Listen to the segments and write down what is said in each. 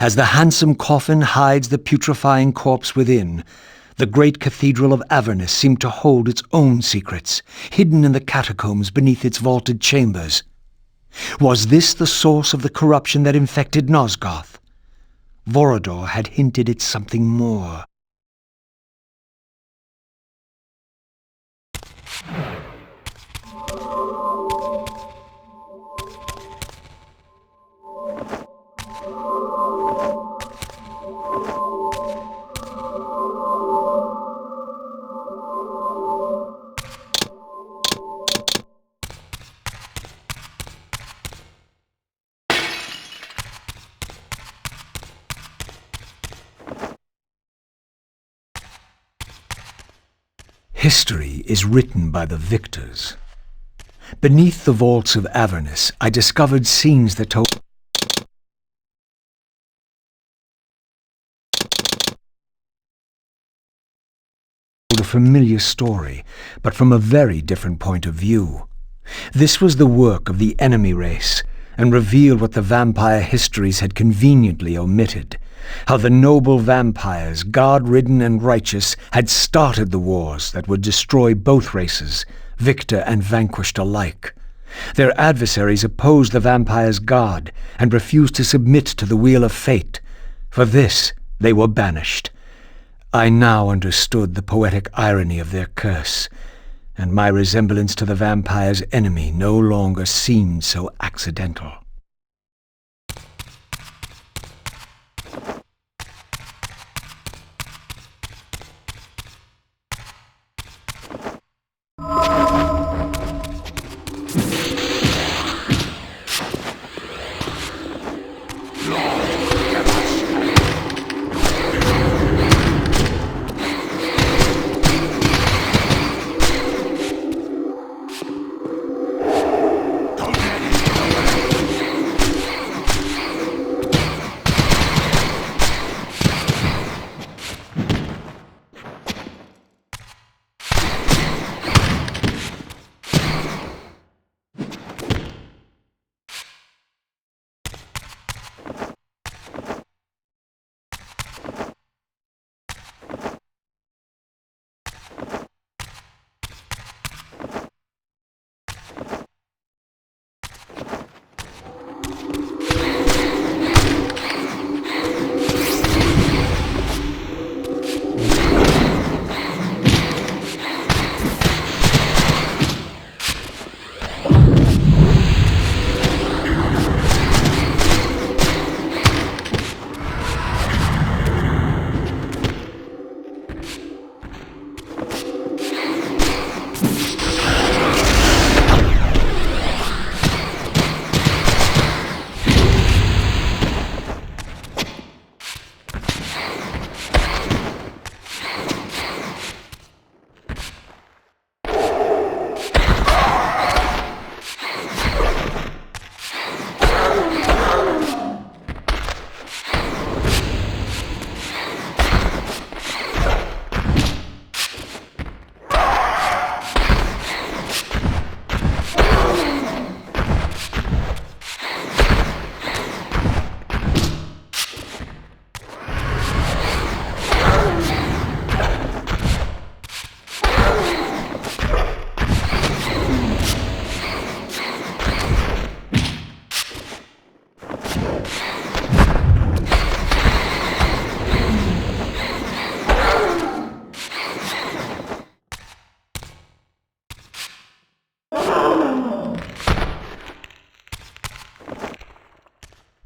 As the handsome coffin hides the putrefying corpse within, the great cathedral of Avernus seemed to hold its own secrets, hidden in the catacombs beneath its vaulted chambers. Was this the source of the corruption that infected Nosgoth? Vorador had hinted at something more. History is written by the victors. Beneath the vaults of Avernus, I discovered scenes that told a familiar story, but from a very different point of view. This was the work of the enemy race, and revealed what the vampire histories had conveniently omitted. How the noble vampires, God-ridden and righteous, had started the wars that would destroy both races, victor and vanquished alike. Their adversaries opposed the vampires' god and refused to submit to the wheel of fate. For this, they were banished. I now understood the poetic irony of their curse, and my resemblance to the vampire's enemy no longer seemed so accidental.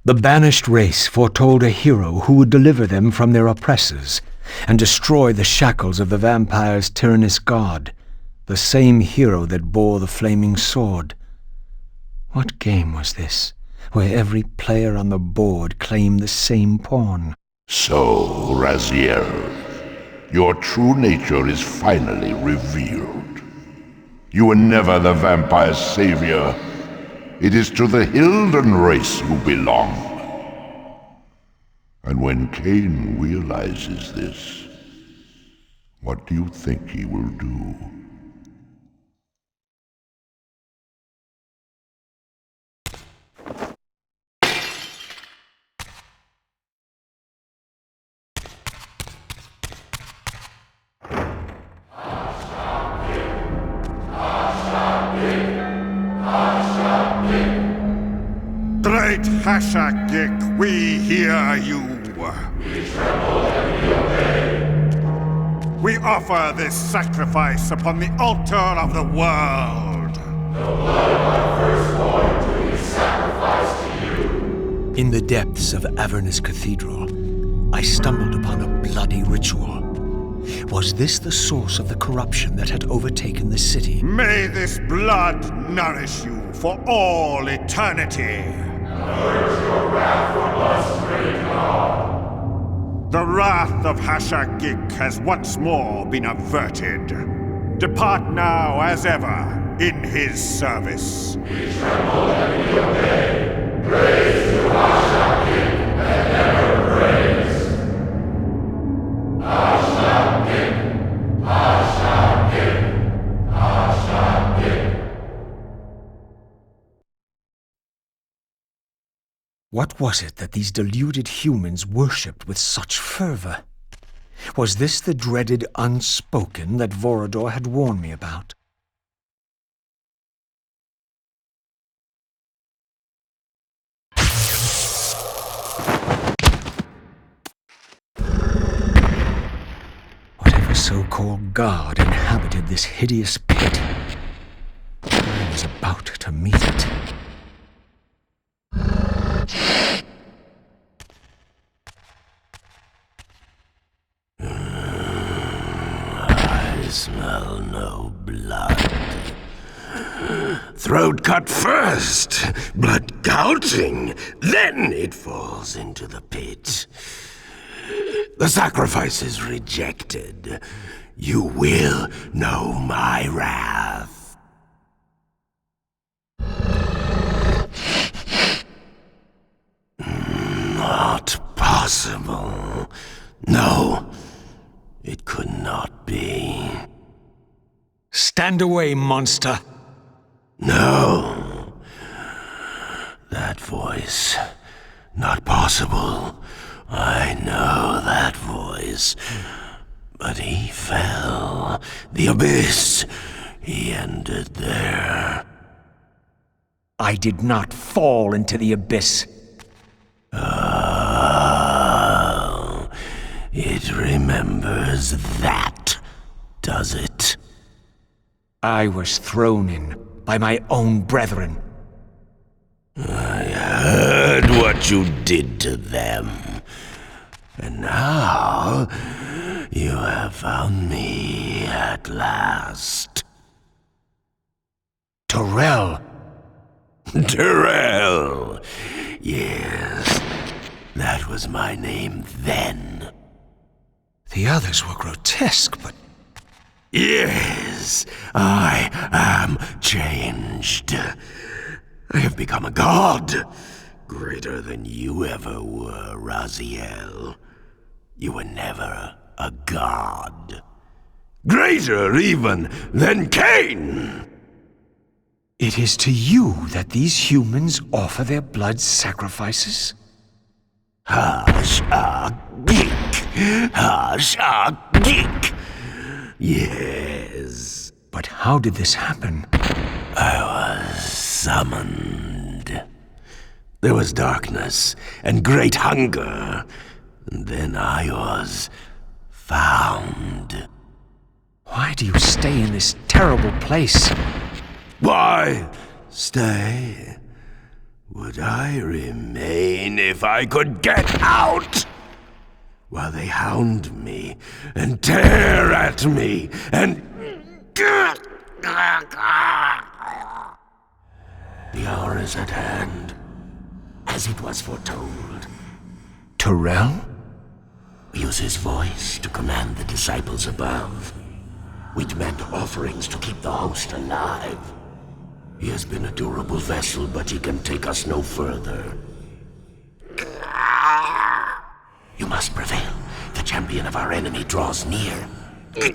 The banished race foretold a hero who would deliver them from their oppressors and destroy the shackles of the vampire's tyrannous god, the same hero that bore the flaming sword. What game was this, where every player on the board claimed the same pawn? So, Raziel, your true nature is finally revealed. You were never the vampire's savior. It is to the Hilden race you belong. And when Kain realizes this, what do you think he will do? Hashagik, we hear you. We tremble and we obey. We offer this sacrifice upon the altar of the world. The blood of our firstborn do we sacrifice to you. In the depths of Avernus Cathedral, I stumbled upon a bloody ritual. Was this the source of the corruption that had overtaken the city? May this blood nourish you for all eternity. Purge your wrath from us, great God. The wrath of Hashagik has once more been averted. Depart now as ever in his service. We tremble and we obey. Praise to Hashagik and never praise. Hashagik, Hashagik, Hashagik. What was it that these deluded humans worshipped with such fervor? Was this the dreaded unspoken that Vorador had warned me about? Whatever so-called god inhabited this hideous pit, I was about to meet it. I smell no blood. Throat cut first, blood gouting, then it falls into the pit. The sacrifice is rejected. You will know my wrath. Not possible. No, it could not be. Stand away, monster! No. That voice. Not possible. I know that voice. But he fell. The abyss. He ended there. I did not fall into the abyss. Oh, it remembers that, does it? I was thrown in by my own brethren. I heard what you did to them. And now, you have found me at last. Terrell! Terrell! Yes, that was my name then. The others were grotesque, but... Yes, I am changed. I have become a god, greater than you ever were, Raziel. You were never a god. Greater even than Kain! It is to you that these humans offer their blood sacrifices? Hashagik! Hashagik! Yes. But how did this happen? I was summoned. There was darkness and great hunger. And then I was found. Why do you stay in this terrible place? Why stay? Would I remain if I could get out? While they hound me and tear at me and... The hour is at hand, as it was foretold. Terrell? Use his voice to command the disciples above. We demand offerings to keep the host alive. He has been a durable vessel, but he can take us no further. You must prevail. The champion of our enemy draws near.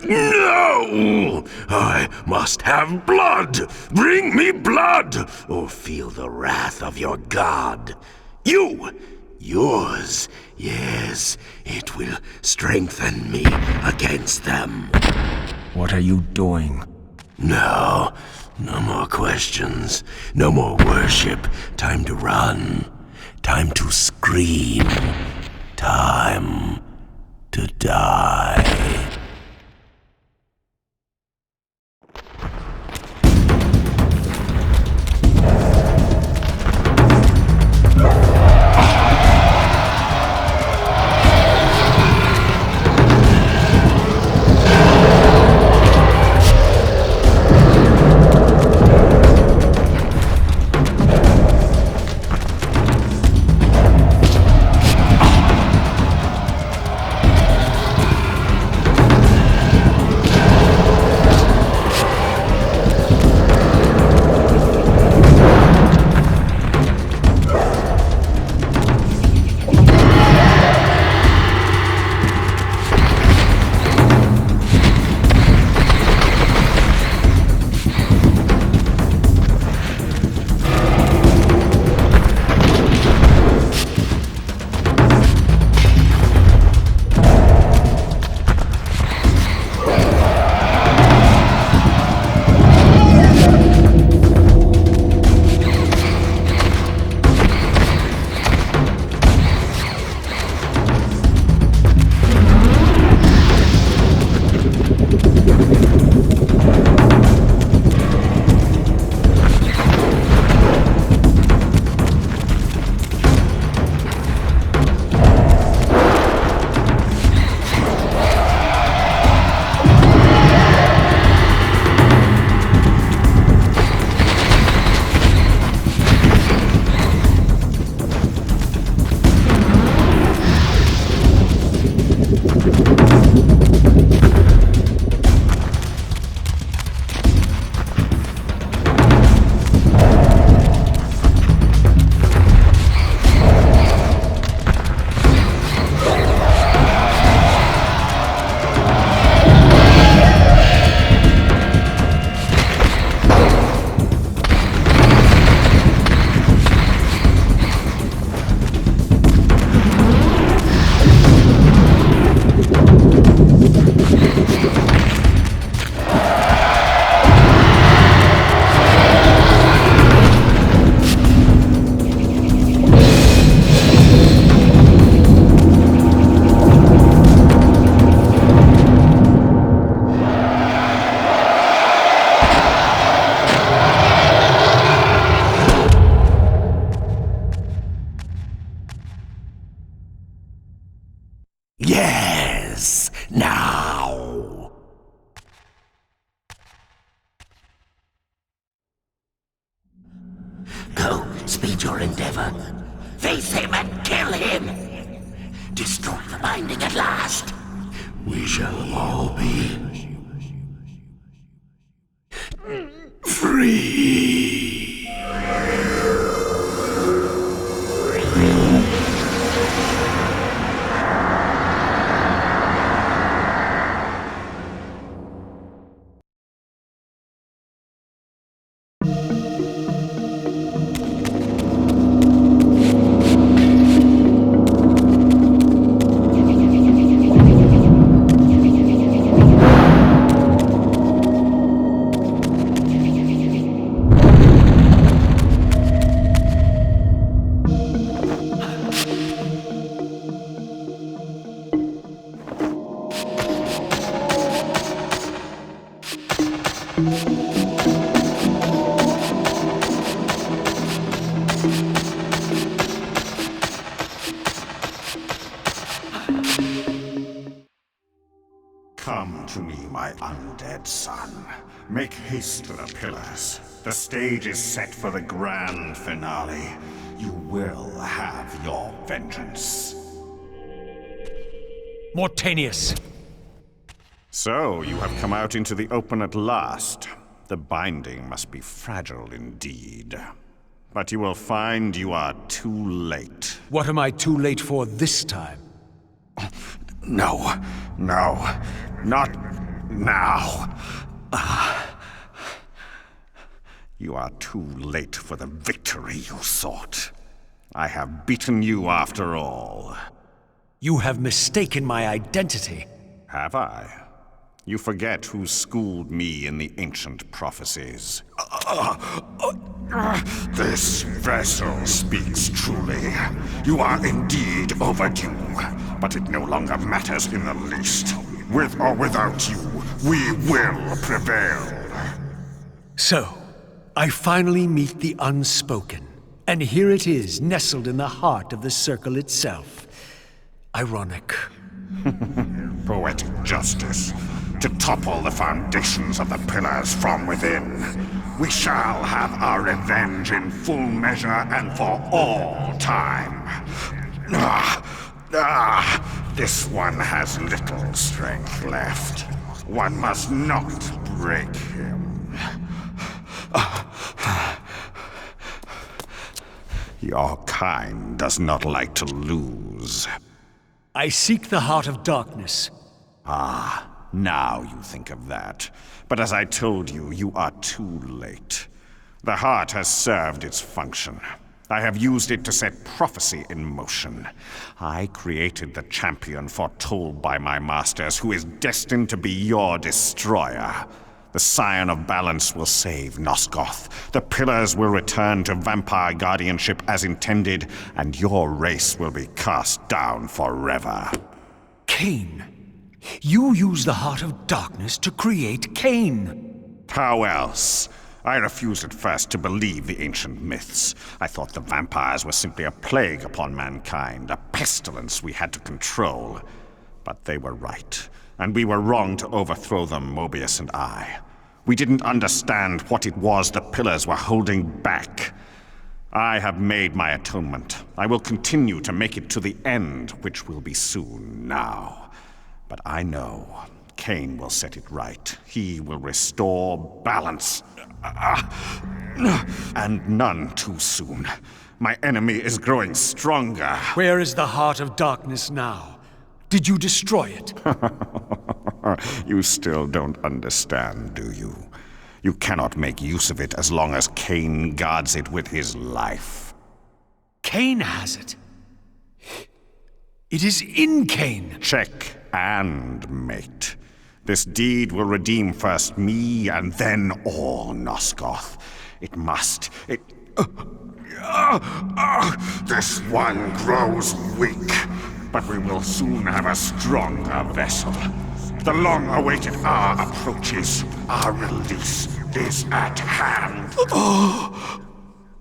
No! I must have blood! Bring me blood! Or feel the wrath of your god. Yours. Yes, it will strengthen me against them. What are you doing? No more questions. No more worship. Time to run. Time to scream. Time to die. Yes! Now! Go, speed your endeavor. Face him and kill him! Destroy the binding at last! We shall all be free! Come to me, my undead son. Make haste to the pillars. The stage is set for the grand finale. You will have your vengeance. Mortanius! So, you have come out into the open at last. The binding must be fragile indeed. But you will find you are too late. What am I too late for this time? No, not now. You are too late for the victory you sought. I have beaten you after all. You have mistaken my identity. Have I? You forget who schooled me in the ancient prophecies. This vessel speaks truly. You are indeed overdue, but it no longer matters in the least. With or without you, we will prevail. So, I finally meet the unspoken, and here it is, nestled in the heart of the circle itself. Ironic. Poetic justice. To topple the foundations of the pillars from within. We shall have our revenge in full measure and for all time. This one has little strength left. One must not break him. Your kind does not like to lose. I seek the heart of darkness. Now you think of that. But as I told you, you are too late. The heart has served its function. I have used it to set prophecy in motion. I created the champion foretold by my masters, who is destined to be your destroyer. The Scion of Balance will save Nosgoth. The Pillars will return to vampire guardianship as intended, and your race will be cast down forever. Kain. You use the heart of darkness to create Kain. How else? I refused at first to believe the ancient myths. I thought the vampires were simply a plague upon mankind, a pestilence we had to control. But they were right, and we were wrong to overthrow them, Mobius and I. We didn't understand what it was the Pillars were holding back. I have made my atonement. I will continue to make it to the end, which will be soon now. But I know Kain will set it right. He will restore balance. And none too soon. My enemy is growing stronger. Where is the heart of darkness now? Did you destroy it? You still don't understand, do you? You cannot make use of it as long as Kain guards it with his life. Kain has it. It is in Kain. Check and mate. This deed will redeem first me and then all Nosgoth. It must. This one grows weak, but we will soon have a stronger vessel. The long-awaited hour approaches. Our release is at hand.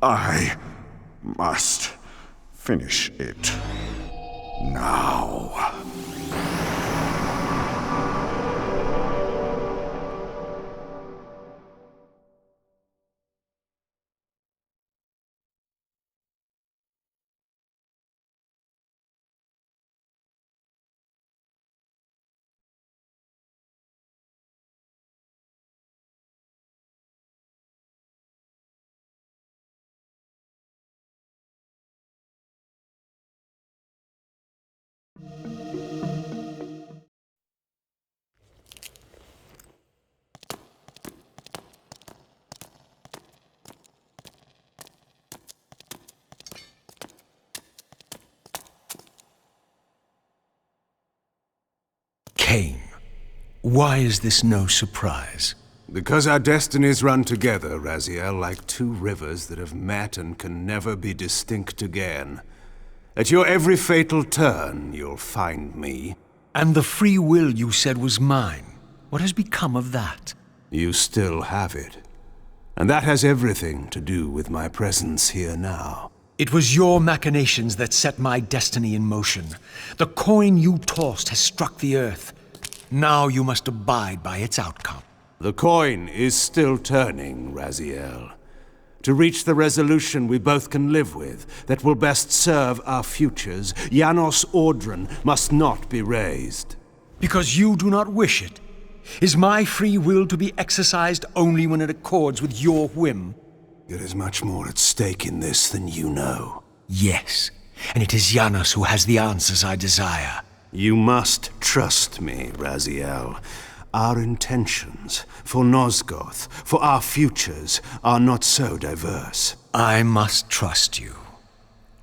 I must finish it now. Kain. Why is this no surprise? Because our destinies run together, Raziel, like two rivers that have met and can never be distinct again. At your every fatal turn, you'll find me. And the free will you said was mine. What has become of that? You still have it. And that has everything to do with my presence here now. It was your machinations that set my destiny in motion. The coin you tossed has struck the earth. Now you must abide by its outcome. The coin is still turning, Raziel. To reach the resolution we both can live with, that will best serve our futures, Janos Audron must not be raised. Because you do not wish it? Is my free will to be exercised only when it accords with your whim? There is much more at stake in this than you know. Yes, and it is Janos who has the answers I desire. You must trust me, Raziel. Our intentions, for Nosgoth, for our futures, are not so diverse. I must trust you.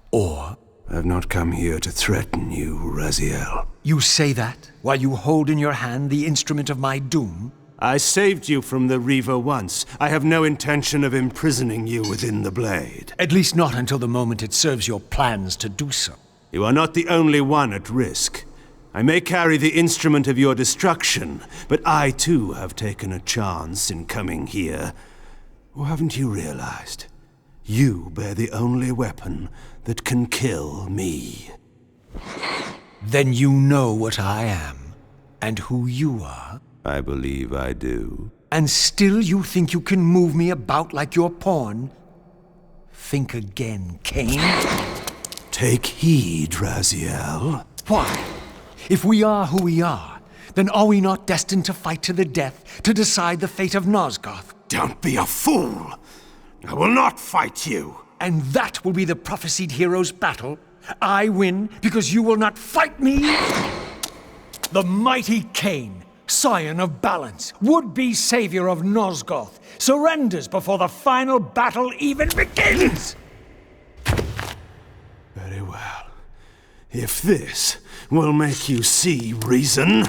Or... I've not come here to threaten you, Raziel. You say that while you hold in your hand the instrument of my doom? I saved you from the Reaver once. I have no intention of imprisoning you within the blade. At least not until the moment it serves your plans to do so. You are not the only one at risk. I may carry the instrument of your destruction, but I too have taken a chance in coming here. Or haven't you realized? You bear the only weapon that can kill me. Then you know what I am, and who you are. I believe I do. And still you think you can move me about like your pawn? Think again, Kain. Take heed, Raziel. Why? If we are who we are, then are we not destined to fight to the death to decide the fate of Nosgoth? Don't be a fool! I will not fight you! And that will be the prophesied hero's battle? I win because you will not fight me? The mighty Kain, scion of balance, would-be savior of Nosgoth, surrenders before the final battle even begins! Very well. If this will make you see reason...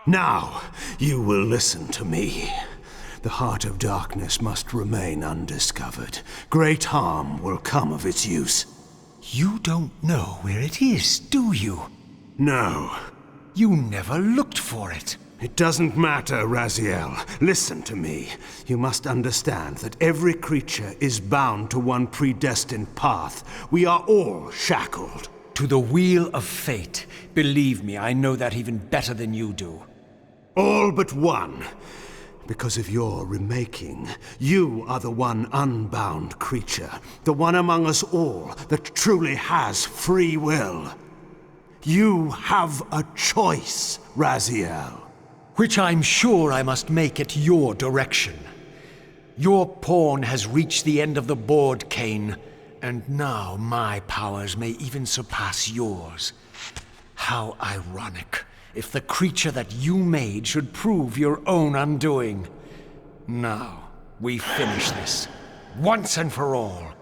Now, you will listen to me. The heart of darkness must remain undiscovered. Great harm will come of its use. You don't know where it is, do you? No. You never looked for it. It doesn't matter, Raziel. Listen to me. You must understand that every creature is bound to one predestined path. We are all shackled. To the wheel of fate. Believe me, I know that even better than you do. All but one. Because of your remaking, you are the one unbound creature. The one among us all that truly has free will. You have a choice, Raziel. which I'm sure I must make at your direction. Your pawn has reached the end of the board, Kain, and now my powers may even surpass yours. How ironic if the creature that you made should prove your own undoing. Now, we finish this, once and for all.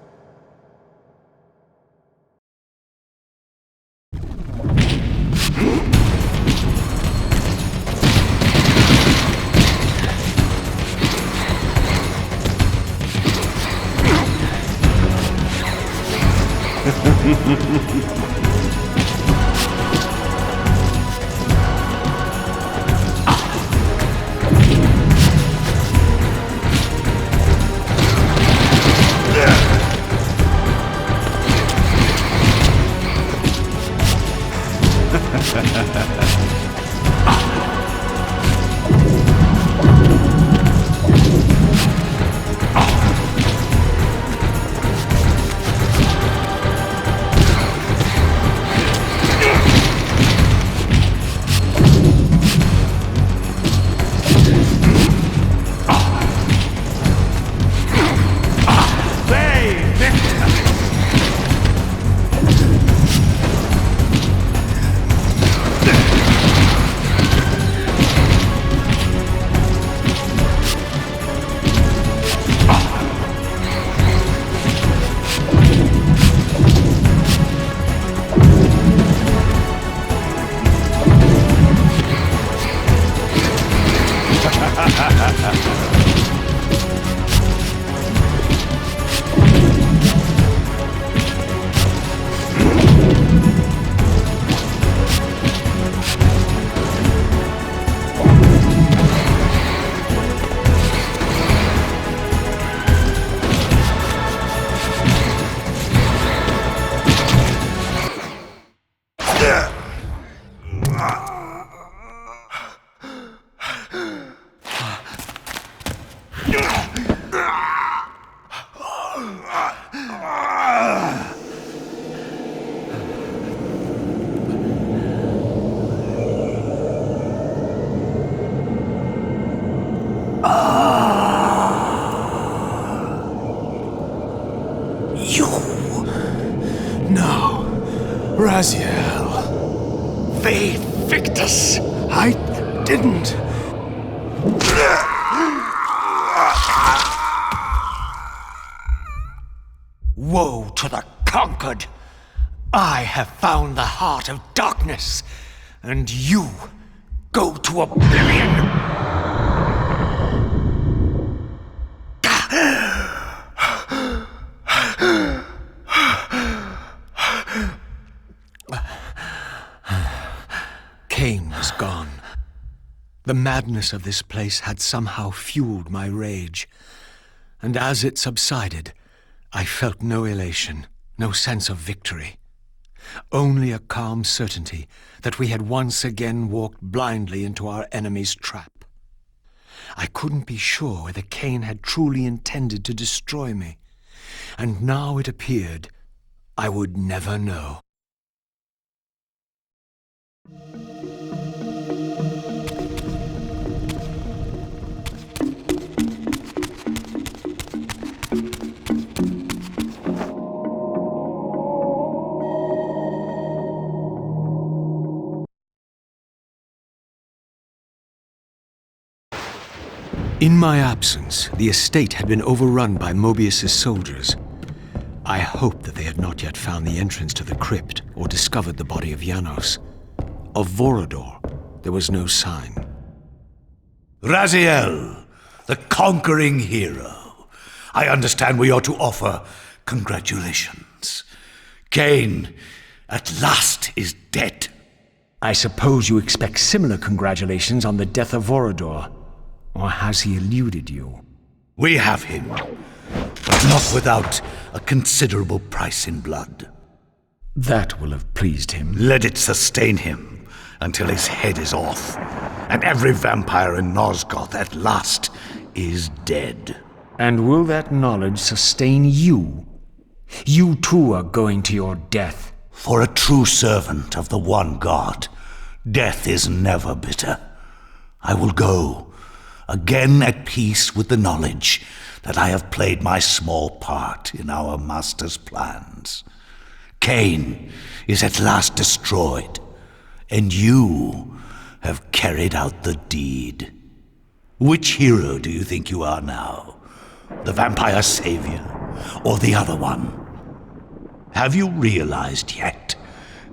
Raziel. They Victus. I didn't. Woe to the conquered! I have found the heart of darkness, and you go to oblivion! Kain was gone. The madness of this place had somehow fueled my rage, and as it subsided, I felt no elation, no sense of victory. Only a calm certainty that we had once again walked blindly into our enemy's trap. I couldn't be sure whether Kain had truly intended to destroy me, and now it appeared I would never know. In my absence, the estate had been overrun by Mobius's soldiers. I hoped that they had not yet found the entrance to the crypt or discovered the body of Janos. Of Vorador, there was no sign. Raziel, the conquering hero. I understand we ought to offer congratulations. Kain, at last, is dead. I suppose you expect similar congratulations on the death of Vorador. Or has he eluded you? We have him, but not without a considerable price in blood. That will have pleased him. Let it sustain him until his head is off, and every vampire in Nosgoth at last is dead. And will that knowledge sustain you? You too are going to your death. For a true servant of the one God, death is never bitter. I will go, again at peace with the knowledge that I have played my small part in our master's plans. Kain is at last destroyed, and you have carried out the deed. Which hero do you think you are now? The vampire savior, or the other one? Have you realized yet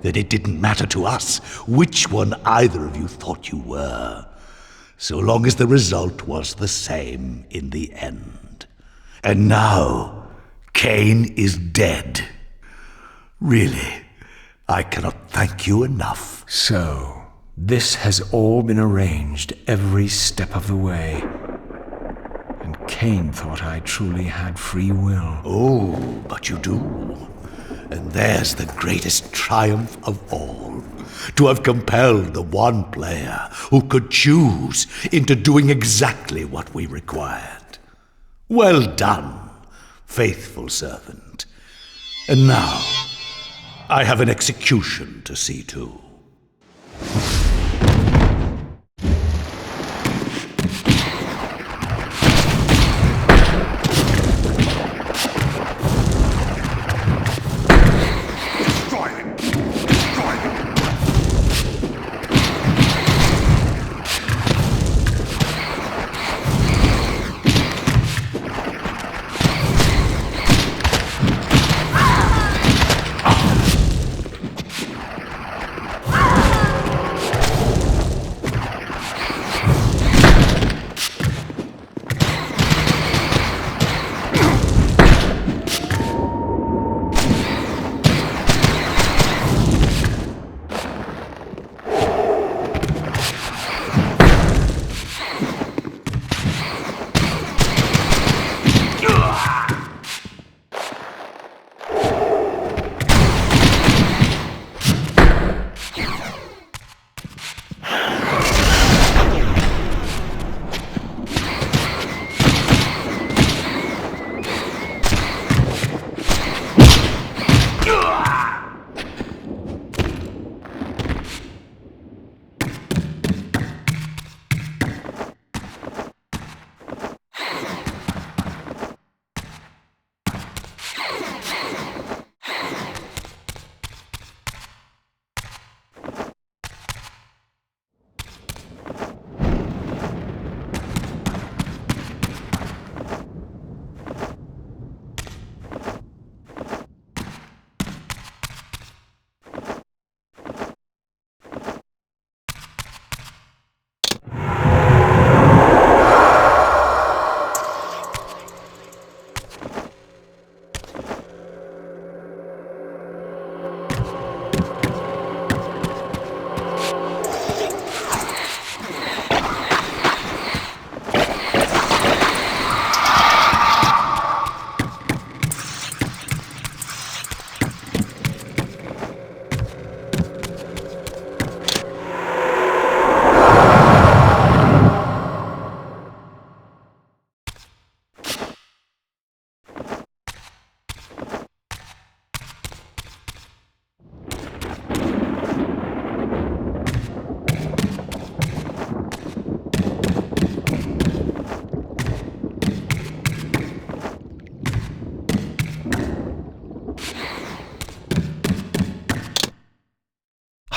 that it didn't matter to us which one either of you thought you were, so long as the result was the same in the end? And now, Kain is dead. Really, I cannot thank you enough. So, this has all been arranged every step of the way. And Kain thought I truly had free will. Oh, but you do. And there's the greatest triumph of all. To have compelled the one player who could choose into doing exactly what we required. Well done, faithful servant. And now, I have an execution to see to.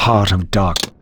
Heart of dark.